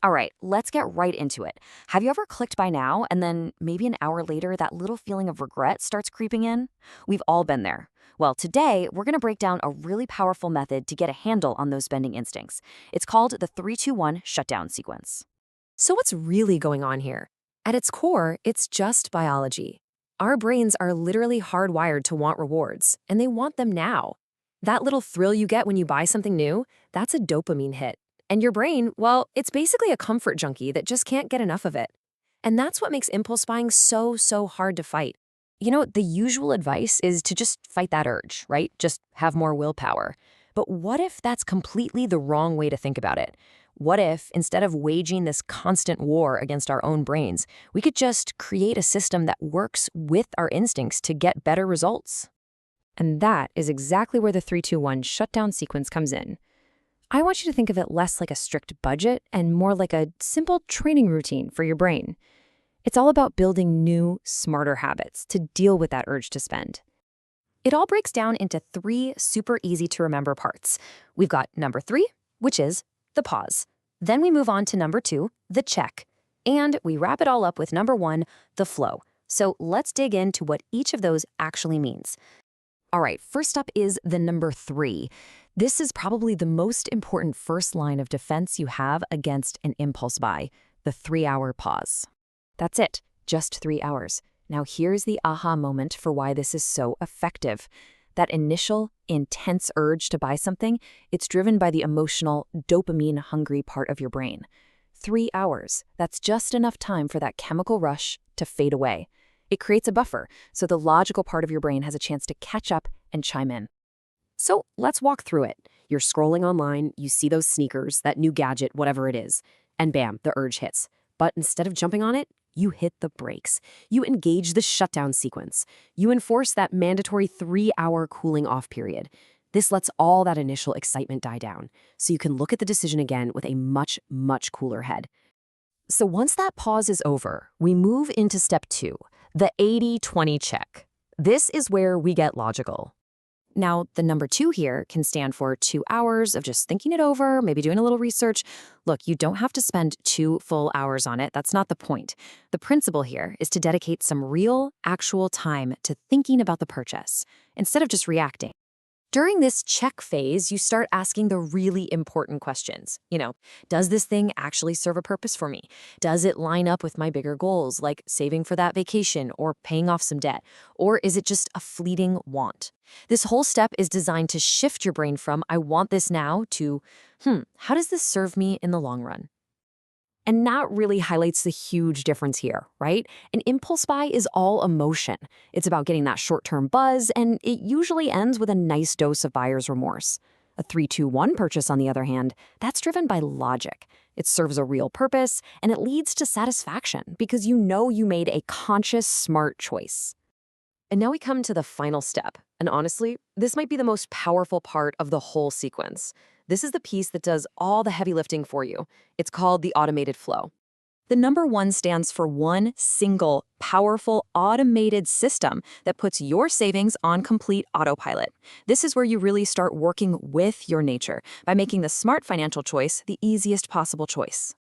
All right, let's get right into it. Have you ever clicked buy now and then maybe an hour later that little feeling of regret starts creeping in? We've all been there. Well, today we're going to break down a really powerful method to get a handle on those spending instincts. It's called the 3-2-1 shutdown sequence. So what's really going on here? At its core, it's just biology. Our brains are literally hardwired to want rewards, and they want them now. That little thrill you get when you buy something new, that's a dopamine hit. And your brain, well, it's basically a comfort junkie that just can't get enough of it. And that's what makes impulse buying so hard to fight. The usual advice is to just fight that urge, right? Just have more willpower. But what if that's completely the wrong way to think about it? What if, instead of waging this constant war against our own brains, we could just create a system that works with our instincts to get better results? And that is exactly where the 3-2-1 shutdown sequence comes in. I want you to think of it less like a strict budget and more like a simple training routine for your brain. It's all about building new, smarter habits to deal with that urge to spend. It all breaks down into 3 super easy to remember parts. We've got number 3, which is the pause. Then we move on to number 2, the check. And we wrap it all up with number 1, the flow. So let's dig into what each of those actually means. All right, first up is the number 3. This is probably the most important first line of defense you have against an impulse buy, the 3-hour pause. That's it, just 3 hours. Now here's the aha moment for why this is so effective. That initial, intense urge to buy something, it's driven by the emotional, dopamine-hungry part of your brain. 3 hours, that's just enough time for that chemical rush to fade away. It creates a buffer, so the logical part of your brain has a chance to catch up and chime in. So let's walk through it. You're scrolling online, you see those sneakers, that new gadget, whatever it is, and bam, the urge hits. But instead of jumping on it, you hit the brakes. You engage the shutdown sequence. You enforce that mandatory 3-hour cooling off period. This lets all that initial excitement die down, so you can look at the decision again with a much cooler head. So once that pause is over, we move into step 2, the 80-20 check. This is where we get logical. Now, the number 2 here can stand for 2 hours of just thinking it over, maybe doing a little research. Look, you don't have to spend 2 full hours on it. That's not the point. The principle here is to dedicate some real, actual time to thinking about the purchase, instead of just reacting. During this check phase, you start asking the really important questions. Does this thing actually serve a purpose for me? Does it line up with my bigger goals, like saving for that vacation or paying off some debt? Or is it just a fleeting want? This whole step is designed to shift your brain from "I want this now" to how does this serve me in the long run? And that really highlights the huge difference here, right? An impulse buy is all emotion. It's about getting that short-term buzz, and it usually ends with a nice dose of buyer's remorse. A 3-2-1 purchase, on the other hand, that's driven by logic. It serves a real purpose, and it leads to satisfaction because you know you made a conscious, smart choice. And now we come to the final step. And honestly, this might be the most powerful part of the whole sequence. This is the piece that does all the heavy lifting for you. It's called the automated flow. The number 1 stands for one single, powerful, automated system that puts your savings on complete autopilot. This is where you really start working with your nature by making the smart financial choice the easiest possible choice.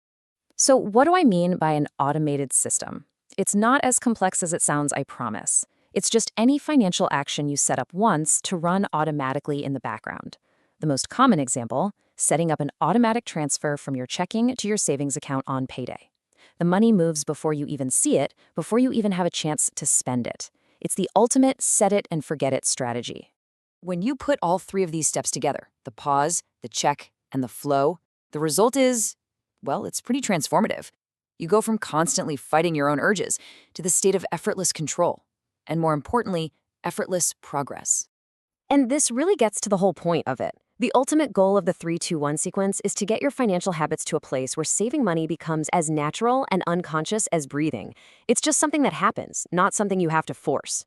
So what do I mean by an automated system? It's not as complex as it sounds, I promise. It's just any financial action you set up once to run automatically in the background. The most common example, setting up an automatic transfer from your checking to your savings account on payday. The money moves before you even see it, before you even have a chance to spend it. It's the ultimate set it and forget it strategy. When you put all 3 of these steps together, the pause, the check, and the flow, the result is, well, it's pretty transformative. You go from constantly fighting your own urges to the state of effortless control, and more importantly, effortless progress. And this really gets to the whole point of it. The ultimate goal of the 3-2-1 sequence is to get your financial habits to a place where saving money becomes as natural and unconscious as breathing. It's just something that happens, not something you have to force.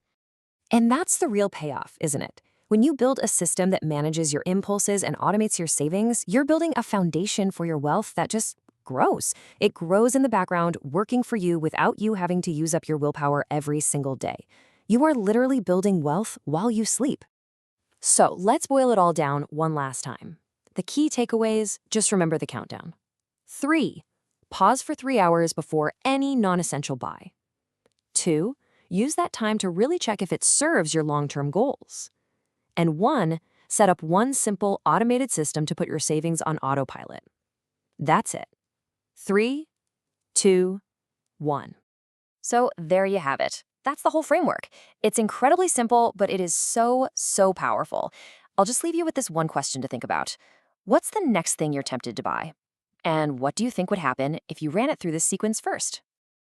And that's the real payoff, isn't it? When you build a system that manages your impulses and automates your savings, you're building a foundation for your wealth that just grows. It grows in the background, working for you without you having to use up your willpower every single day. You are literally building wealth while you sleep. So let's boil it all down one last time. The key takeaways, just remember the countdown. 3, pause for 3 hours before any non-essential buy. 2, use that time to really check if it serves your long-term goals. And 1, set up one simple automated system to put your savings on autopilot. That's it. 3, 2, 1. So there you have it. That's the whole framework. It's incredibly simple, but it is so powerful. I'll just leave you with this one question to think about. What's the next thing you're tempted to buy? And what do you think would happen if you ran it through this sequence first?